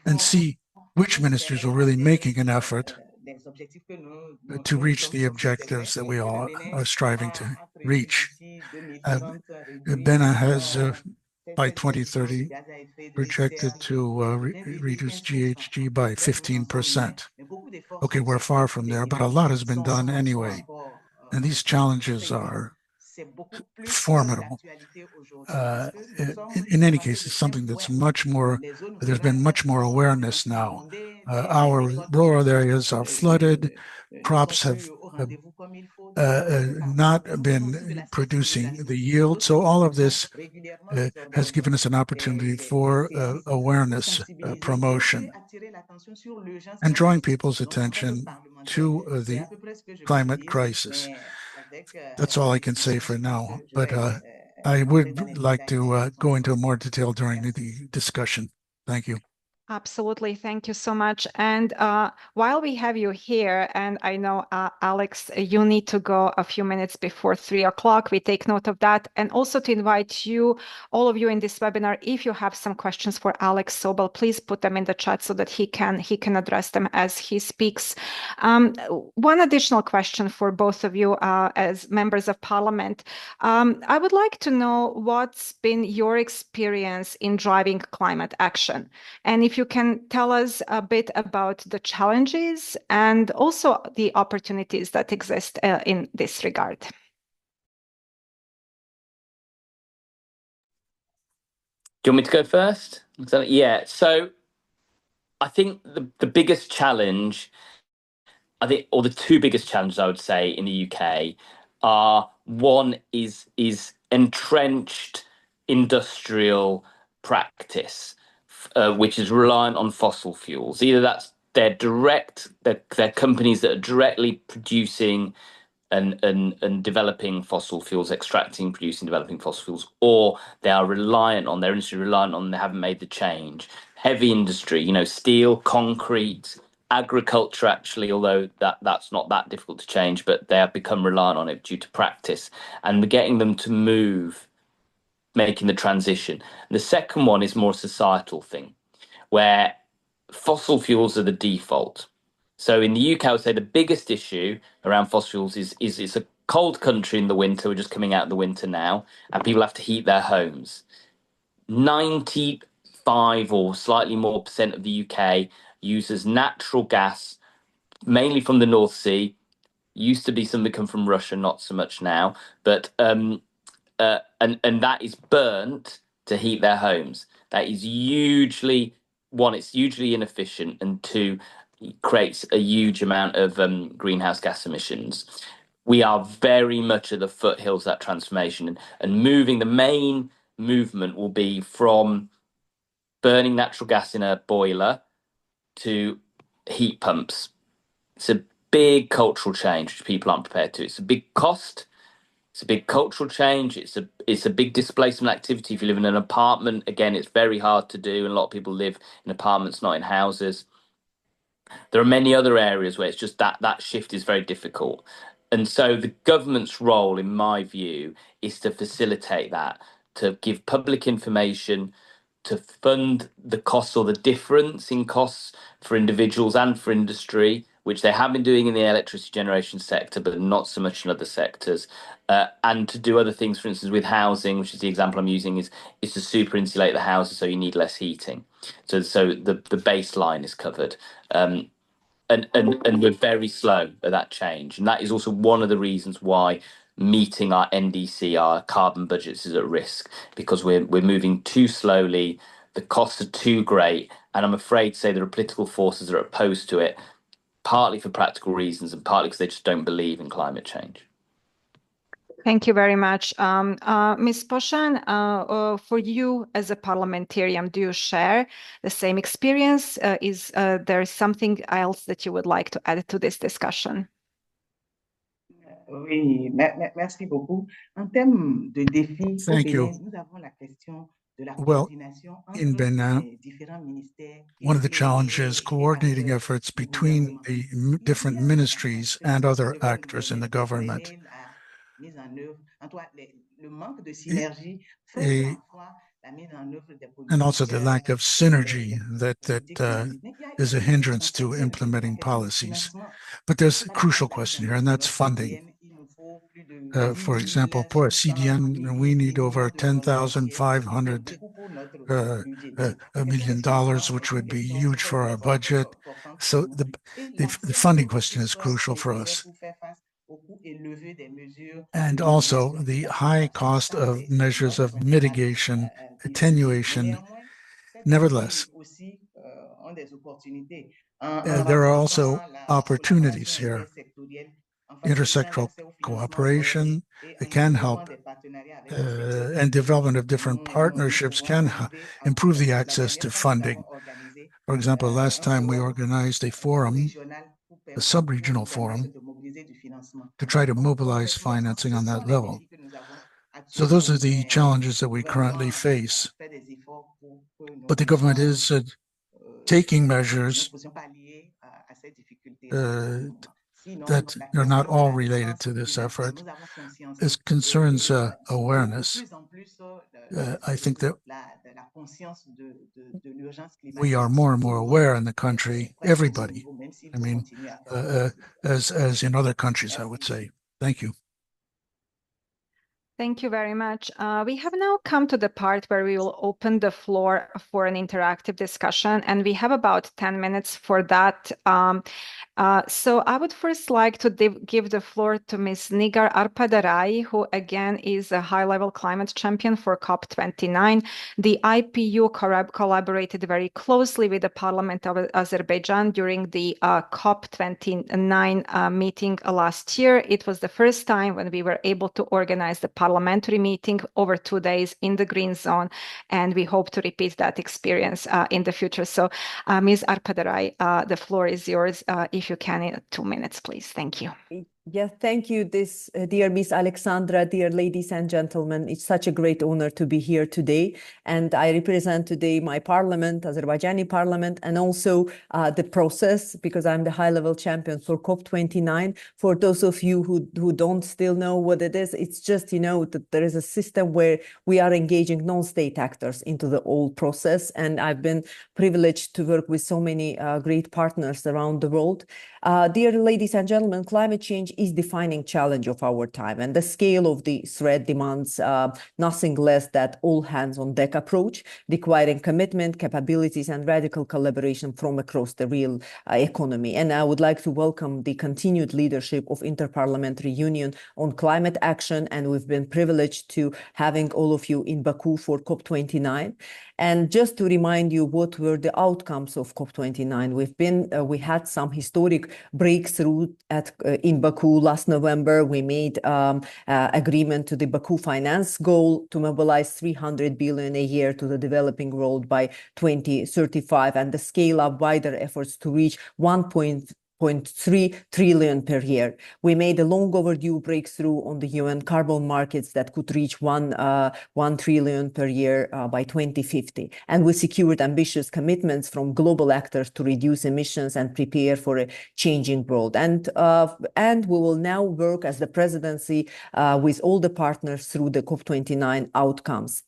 and see which ministries were really making an effort to reach the objectives that we all are striving to reach. Benin has by 2030 projected to reduce GHG by 15%. Okay, we're far from there, but a lot has been done anyway. And these challenges are formidable. In any case, it's something that's much more, there's been much more awareness now. Our rural areas are flooded, crops have not been producing the yield. So all of this has given us an opportunity for awareness promotion and drawing people's attention to the climate crisis. That's all I can say for now, but I would like to go into more detail during the discussion. Thank you. Absolutely. Thank you so much. And while we have you here, and I know, Alex, you need to go a few minutes before 3 o'clock. We take note of that. And also to invite you, all of you in this webinar, if you have some questions for Alex Sobel, please put them in the chat so that he can address them as he speaks. One additional question for both of you as members of Parliament. I would like to know what's been your experience in driving climate action. And if you can tell us a bit about the challenges and also the opportunities that exist in this regard. Do you want me to go first? Yeah, so I think the biggest challenge, or the two biggest challenges I would say in the UK are, one is entrenched industrial practice, which is reliant on fossil fuels. Either that's they're companies that are directly producing and developing fossil fuels, extracting, producing, developing fossil fuels, or they are reliant on their industry, they haven't made the change. Heavy industry, steel, concrete, agriculture, actually, although that's not that difficult to change, but they have become reliant on it due to practice, and we're getting them to move, making the transition. The second one is more a societal thing, where fossil fuels are the default. So in the UK, I would say the biggest issue around fossil fuels is it's a cold country in the winter. We're just coming out of the winter now, and people have to heat their homes. 95 or slightly more % of the UK uses natural gas, mainly from the North Sea. Used to be some that come from Russia, not so much now, but and that is burnt to heat their homes. That is hugely, one, it's hugely inefficient, and two, it creates a huge amount of greenhouse gas emissions. We are very much at the foothills of that transformation, and moving, the main movement will be from burning natural gas in a boiler to heat pumps. It's a big cultural change which people aren't prepared to. It's a big cost. It's a big cultural change. It's a big displacement activity. If you live in an apartment, again, it's very hard to do, and a lot of people live in apartments, not in houses. There are many other areas where it's just that shift is very difficult. And so the government's role, in my view, is to facilitate that, to give public information, to fund the costs or the difference in costs for individuals and for industry, which they have been doing in the electricity generation sector, but not so much in other sectors, and to do other things, for instance, with housing, which is the example I'm using, is to super insulate the houses so you need less heating. So the baseline is covered. And we're very slow at that change. And that is also one of the reasons why meeting our NDC, our carbon budgets, is at risk, because we're moving too slowly, the costs are too great, and I'm afraid to say there are political forces that are opposed to it, partly for practical reasons and partly because they just don't believe in climate change. Thank you very much. Ms. Poshan, for you as a parliamentarian, do you share the same experience? Is there something else that you would like to add to this discussion? Oui, merci beaucoup. En termes de défis au Bénin, nous avons la question de la coordination in Benin, one of the challenges is coordinating efforts between the different ministries and other actors in the government. And also the lack of synergy that is a hindrance to implementing policies. But there's a crucial question here, and that's funding. For example, for a CDN, we need over 10,500 $1 million, which would be huge for our budget. So the funding question is crucial for us. And also the high cost of measures of mitigation, attenuation. Nevertheless, there are also opportunities here. Intersectoral cooperation, it can help, and development of different partnerships can improve the access to funding. For example, last time we organized a forum, a sub-regional forum, to try to mobilize financing on that level. So those are the challenges that we currently face. But the government is taking measures that are not all related to this effort. As concerns awareness, I think that we are more and more aware in the country, everybody. I mean, as in other countries, I would say. Thank you. Thank you very much. We have now come to the part where we will open the floor for an interactive discussion, and we have about 10 minutes for that. So I would first like to give the floor to Ms. Nigar Arpadarai, who again is a high-level climate champion for COP29. The IPU collaborated very closely with the Parliament of Azerbaijan during the COP29 meeting last year. It was the first time when we were able to organize the parliamentary meeting over 2 days in the Green Zone, and we hope to repeat that experience in the future. So Ms. Arpadarai, the floor is yours. If you can, in 2 minutes, please. Thank you. Yes, thank you, dear Miss Alexandra, dear ladies and gentlemen. It's such a great honor to be here today. And I represent today my parliament, Azerbaijani parliament, and also the process, because I'm the high-level champion for COP29. For those of you who don't still know what it is, it's just, that there is a system where we are engaging non-state actors into the whole process. And I've been privileged to work with so many great partners around the world. Dear ladies and gentlemen, climate change is defining challenge of our time, and the scale of the threat demands nothing less than all hands on deck approach, requiring commitment, capabilities, and radical collaboration from across the real economy. And I would like to welcome the continued leadership of Inter-Parliamentary Union on climate action, and we've been privileged to having all of you in Baku for COP29. And just to remind you what were the outcomes of COP29, we had some historic breakthrough in Baku last November. We made agreement to the Baku finance goal to mobilize 300 billion a year to the developing world by 2035, and the scale up wider efforts to reach 1.3 trillion per year. We made a long overdue breakthrough on the UN carbon markets that could reach 1 trillion per year by 2050. And we secured ambitious commitments from global actors to reduce emissions and prepare for a changing world. And we will now work as the presidency with all the partners through the COP29 outcomes.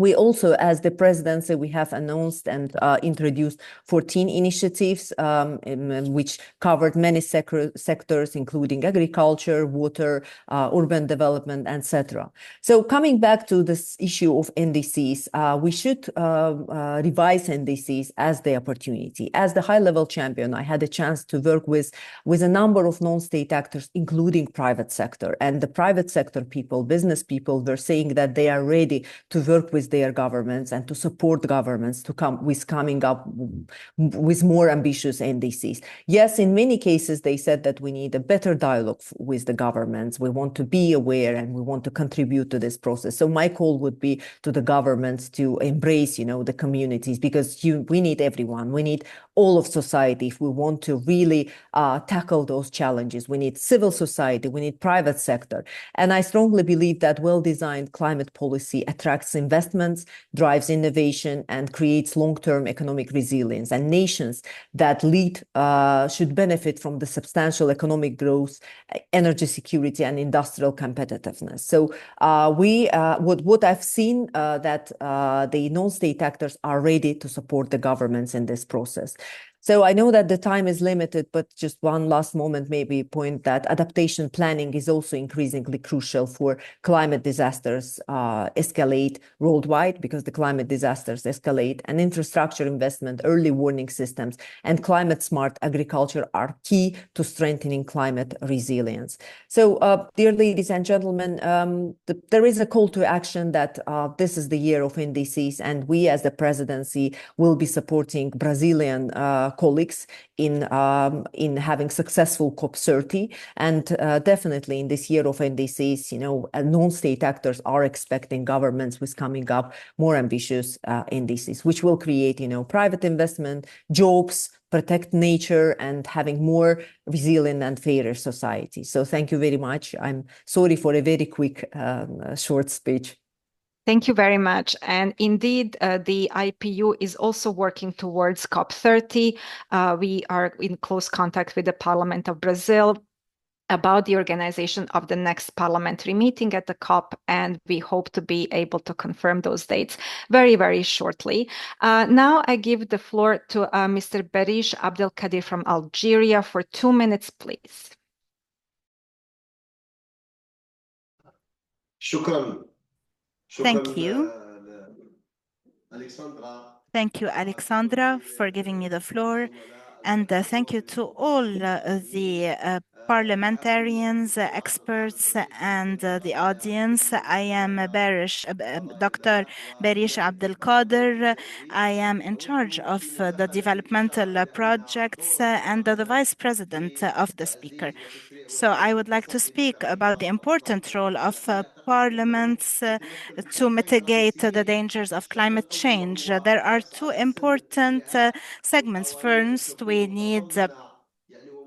We also, as the presidency, we have announced and introduced 14 initiatives which covered many sectors, including agriculture, water, urban development, etc. So coming back to this issue of NDCs, we should revise NDCs as the opportunity. As the high-level champion, I had a chance to work with a number of non-state actors, including private sector. And the private sector people, business people, were saying that they are ready to work with their governments and to support governments to coming up with more ambitious NDCs. Yes, in many cases, they said that we need a better dialogue with the governments. We want to be aware and we want to contribute to this process. So my call would be to the governments to embrace, the communities, because we need everyone. We need all of society if we want to really tackle those challenges. We need civil society, we need private sector. And I strongly believe that well-designed climate policy attracts investments, drives innovation, and creates long-term economic resilience. And nations that lead should benefit from the substantial economic growth, energy security, and industrial competitiveness. So what I've seen that the non-state actors are ready to support the governments in this process. So I know that the time is limited, but just one last moment, maybe point that adaptation planning is also increasingly crucial for climate disasters escalate worldwide, because the climate disasters escalate, and infrastructure investment, early warning systems, and climate smart agriculture are key to strengthening climate resilience. So, dear ladies and gentlemen, there is a call to action that this is the year of NDCs, and we as the presidency will be supporting Brazilian colleagues in having successful COP30, and definitely in this year of NDCs, non-state actors are expecting governments with coming up more ambitious NDCs, which will create, private investment, jobs, protect nature, and having more resilient and fairer society. So thank you very much. I'm sorry for a very quick, short speech. Thank you very much. And indeed, the IPU is also working towards COP30. We are in close contact with the Parliament of Brazil about the organization of the next parliamentary meeting at the COP, and we hope to be able to confirm those dates very, very shortly. Now I give the floor to Mr. Berish Abdelkadir from Algeria for 2 minutes, please. Thank you. Thank you, Alexandra, for giving me the floor. And thank you to all the parliamentarians, experts, and the audience. I am Dr. Berish Abdelkader. I am in charge of the developmental projects and the vice president of the speaker. So I would like to speak about the important role of parliaments to mitigate the dangers of climate change. There are two important segments. First, we need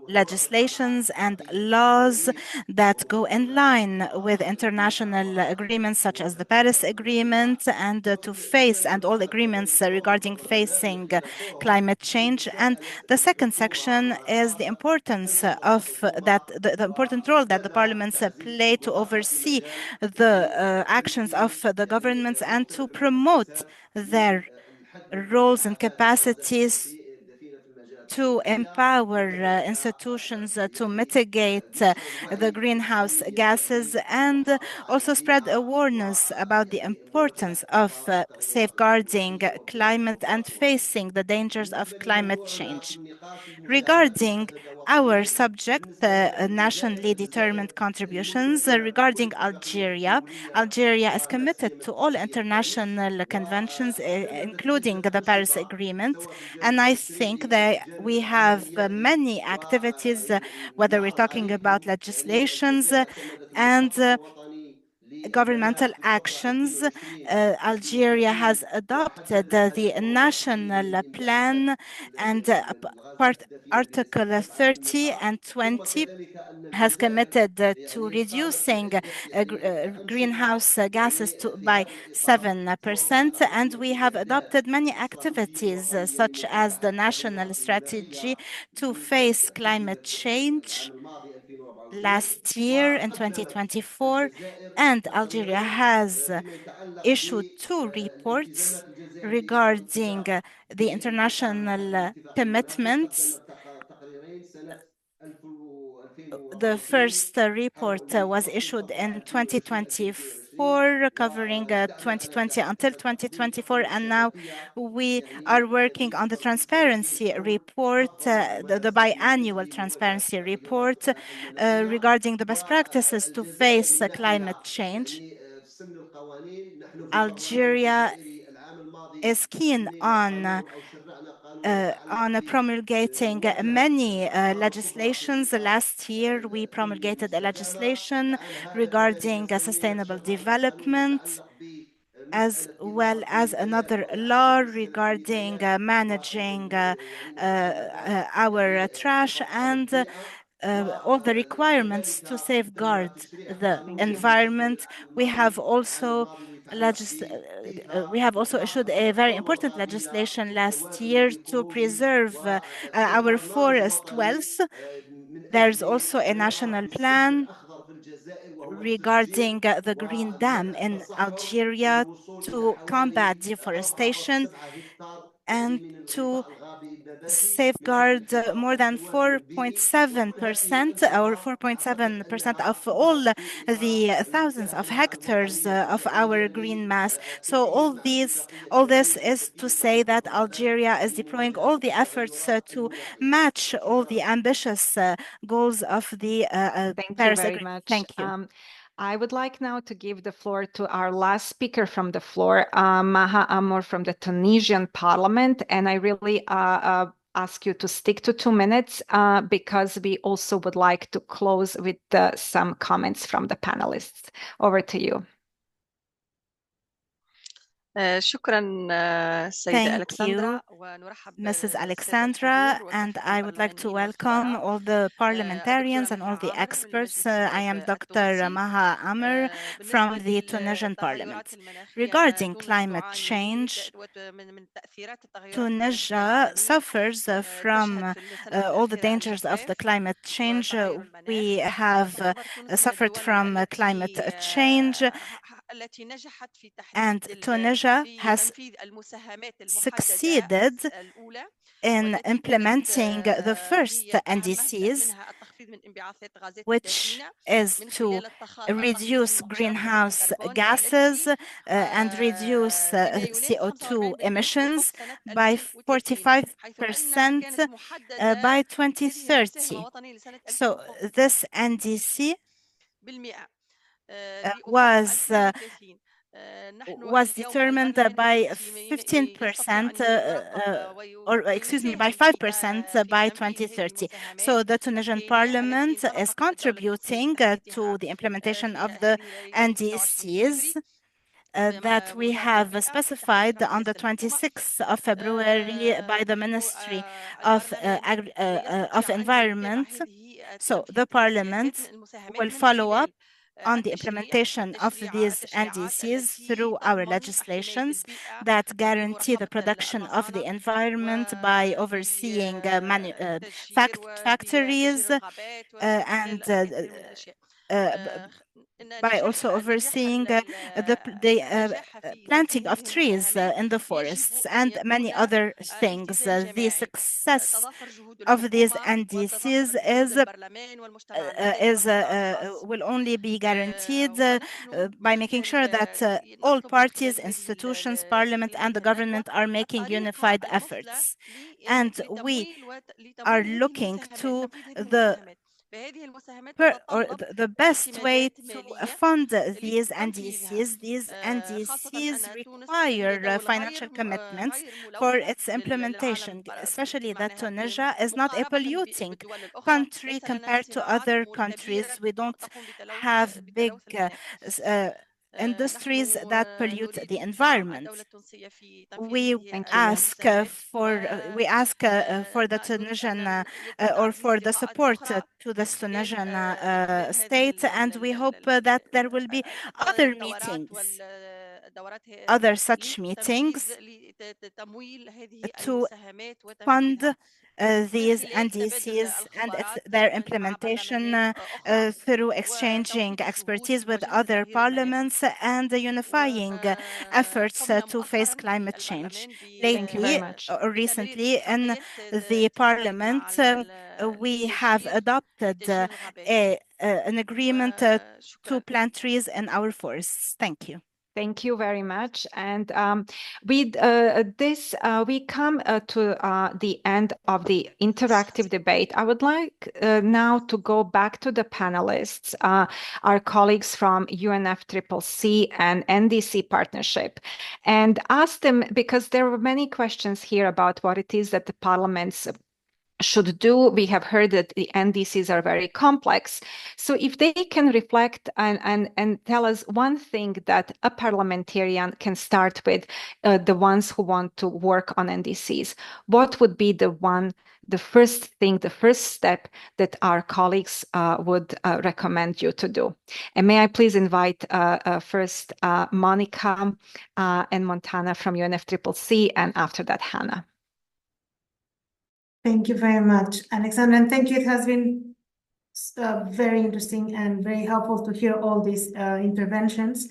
legislations and laws that go in line with international agreements such as the Paris Agreement, and to face and all agreements regarding facing climate change. And the second section is the importance of the important role that the parliaments play to oversee the actions of the governments and to promote their roles and capacities to empower institutions to mitigate the greenhouse gases, and also spread awareness about the importance of safeguarding climate and facing the dangers of climate change. Regarding our subject, nationally determined contributions, regarding Algeria, Algeria is committed to all international conventions, including the Paris Agreement, and I think that we have many activities, whether we're talking about legislations and governmental actions. Algeria has adopted the national plan, and Article 30 and 20 has committed to reducing greenhouse gases by 7%, and we have adopted many activities such as the national strategy to face climate change last year in 2024, and Algeria has issued 2 reports regarding the international commitments. The first report was issued in 2024, covering 2020 until 2024, and now we are working on the transparency report, the biannual transparency report regarding the best practices to face climate change. Algeria is keen on promulgating many legislations. Last year, we promulgated a legislation regarding sustainable development, as well as another law regarding managing our trash and all the requirements to safeguard the environment. We have also issued a very important legislation last year to preserve our forest wealth. There's also a national plan regarding the Green Dam in Algeria to combat deforestation and to safeguard more than 4.7% or 4.7% of all the thousands of hectares of our green mass. So all this is to say that Algeria is deploying all the efforts to match all the ambitious goals of the Paris Agreement. Thank you. I would like now to give the floor to our last speaker from the floor, Maha Amour from the Tunisian Parliament. And I really ask you to stick to 2 minutes because we also would like to close with some comments from the panelists. Over to you. Thank you, Mrs. Alexandra, and I would like to welcome all the parliamentarians and all the experts. I am Dr. Maha Amour from the Tunisian Parliament. Regarding climate change, Tunisia suffers from all the dangers of the climate change. We have suffered from climate change, and Tunisia has succeeded in implementing the first NDCs, which is to reduce greenhouse gases and reduce CO2 emissions by 45% by 2030. So this NDC was determined by 15% or excuse me, by 5% by 2030. So the Tunisian Parliament is contributing to the implementation of the NDCs that we have specified on the 26th of February by the Ministry of Environment. So the Parliament will follow up on the implementation of these NDCs through our legislations that guarantee the protection of the environment by overseeing factories and by also overseeing the planting of trees in the forests and many other things. The success of these NDCs will only be guaranteed by making sure that all parties, institutions, parliament, and the government are making unified efforts. And we are looking to the best way to fund these NDCs. These NDCs require financial commitments for its implementation, especially that Tunisia is not a polluting country compared to other countries. We don't have big industries that pollute the environment. We ask for the Tunisian or for the support to the Tunisian state, and we hope that there will be other meetings, other such meetings to fund these NDCs and their implementation through exchanging expertise with other parliaments and unifying efforts to face climate change. Lately, or recently, in the parliament, we have adopted an agreement to plant trees in our forests. Thank you. Thank you very much. And with this, we come to the end of the interactive debate. I would like now to go back to the panelists, our colleagues from UNFCCC and NDC partnership, and ask them, because there were many questions here about what it is that the parliaments should do. We have heard that the NDCs are very complex. So if they can reflect and tell us one thing that a parliamentarian can start with, the ones who want to work on NDCs, what would be the first thing, the first step that our colleagues would recommend you to do? And may I please invite first Monica and Montana from UNFCCC, and after that, Hannah. Thank you very much, Alexandra, and thank you. It has been very interesting and very helpful to hear all these interventions.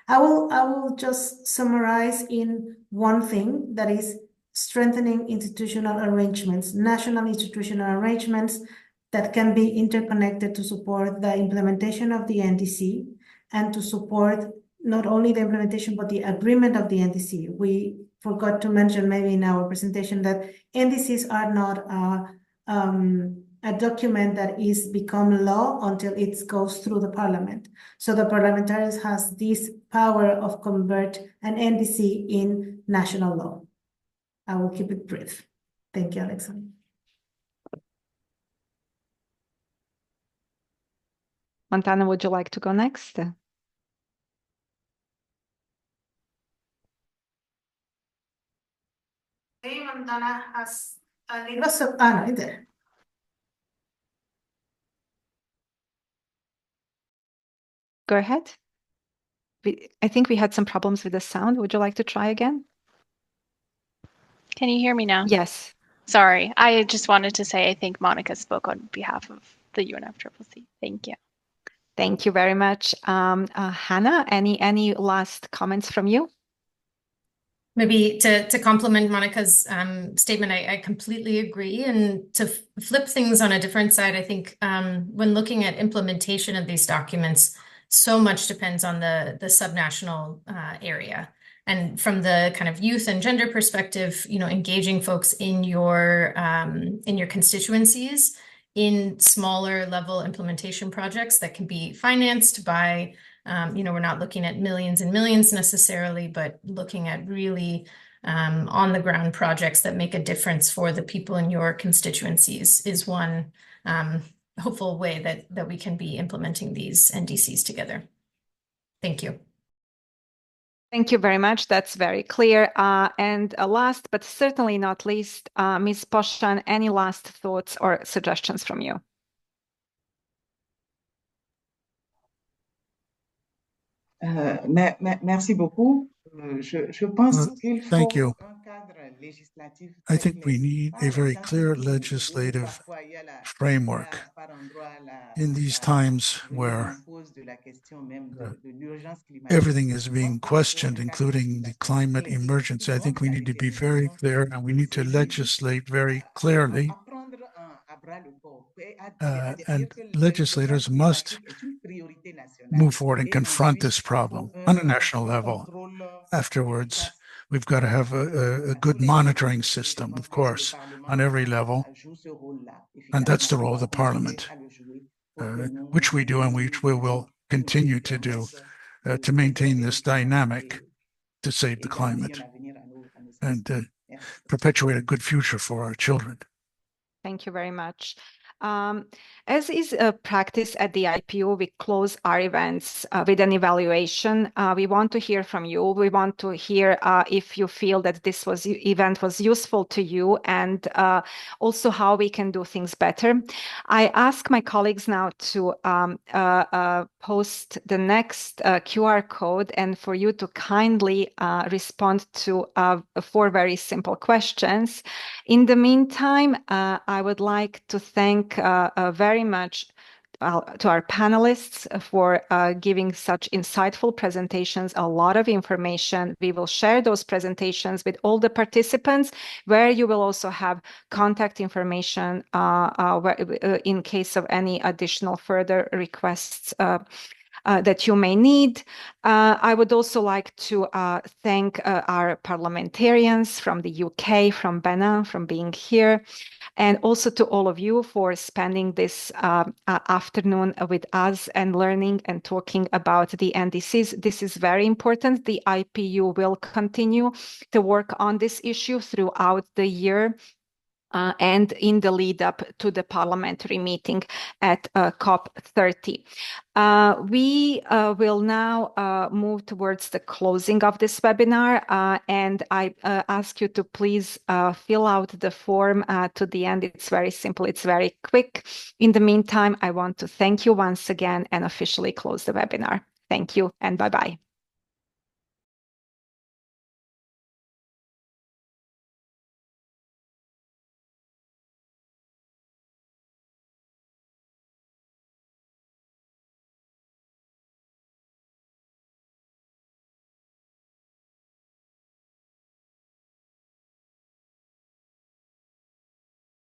I will just summarize in one thing, that is strengthening institutional arrangements, national institutional arrangements that can be interconnected to support the implementation of the NDC and to support not only the implementation, but the agreement of the NDC. We forgot to mention maybe in our presentation that NDCs are not a document that is become law until it goes through the parliament. So the parliamentarians has this power of convert an NDC in national law. I will keep it brief. Thank you, Alexandra. Montana, would you like to go next? Montana has a little no, there. Go ahead. I think we had some problems with the sound. Would you like to try again? Can you hear me now? Yes. Sorry, I just wanted to say I think Monica spoke on behalf of the UNFCCC. Thank you. Thank you very much. Hannah, any last comments from you? Maybe to complement Monica's statement, I completely agree. And to flip things on a different side, I think when looking at implementation of these documents, so much depends on the subnational area. And from the kind of youth and gender perspective, engaging folks in your constituencies in smaller level implementation projects that can be financed by we're not looking at millions and millions necessarily, but looking at really on the ground projects that make a difference for the people in your constituencies is one hopeful way that we can be implementing these NDCs together. Thank you. Thank you very much. That's very clear. And last, but certainly not least, Ms. Poshan, any last thoughts or suggestions from you? Merci beaucoup. Je pense qu'il faut Thank you. un cadre législatif I think we need a very clear legislative framework in these times where everything is being questioned, including the climate emergency. I think we need to be very clear and we need to legislate very clearly. And legislators must move forward and confront this problem on a national level. Afterwards, we've got to have a good monitoring system, of course, on every level. And that's the role of the Parliament, which we do and which we will continue to do to maintain this dynamic to save the climate and perpetuate a good future for our children. Thank you very much. As is a practice at the IPU, we close our events with an evaluation. We want to hear from you. We want to hear if you feel that this event was useful to you and also how we can do things better. I ask my colleagues now to post the next QR code and for you to kindly respond to 4 very simple questions. In the meantime, I would like to thank very much to our panelists for giving such insightful presentations, a lot of information. We will share those presentations with all the participants, where you will also have contact information in case of any additional further requests that you may need. I would also like to thank our parliamentarians from the UK, from Benin, from being here, and also to all of you for spending this afternoon with us and learning and talking about the NDCs. This is very important. The IPU will continue to work on this issue throughout the year. And in the lead up to the parliamentary meeting at COP30. We will now move towards the closing of this webinar, and I ask you to please fill out the form to the end. It's very simple, it's very quick. In the meantime, I want to thank you once again and officially close the webinar. Thank you and bye-bye.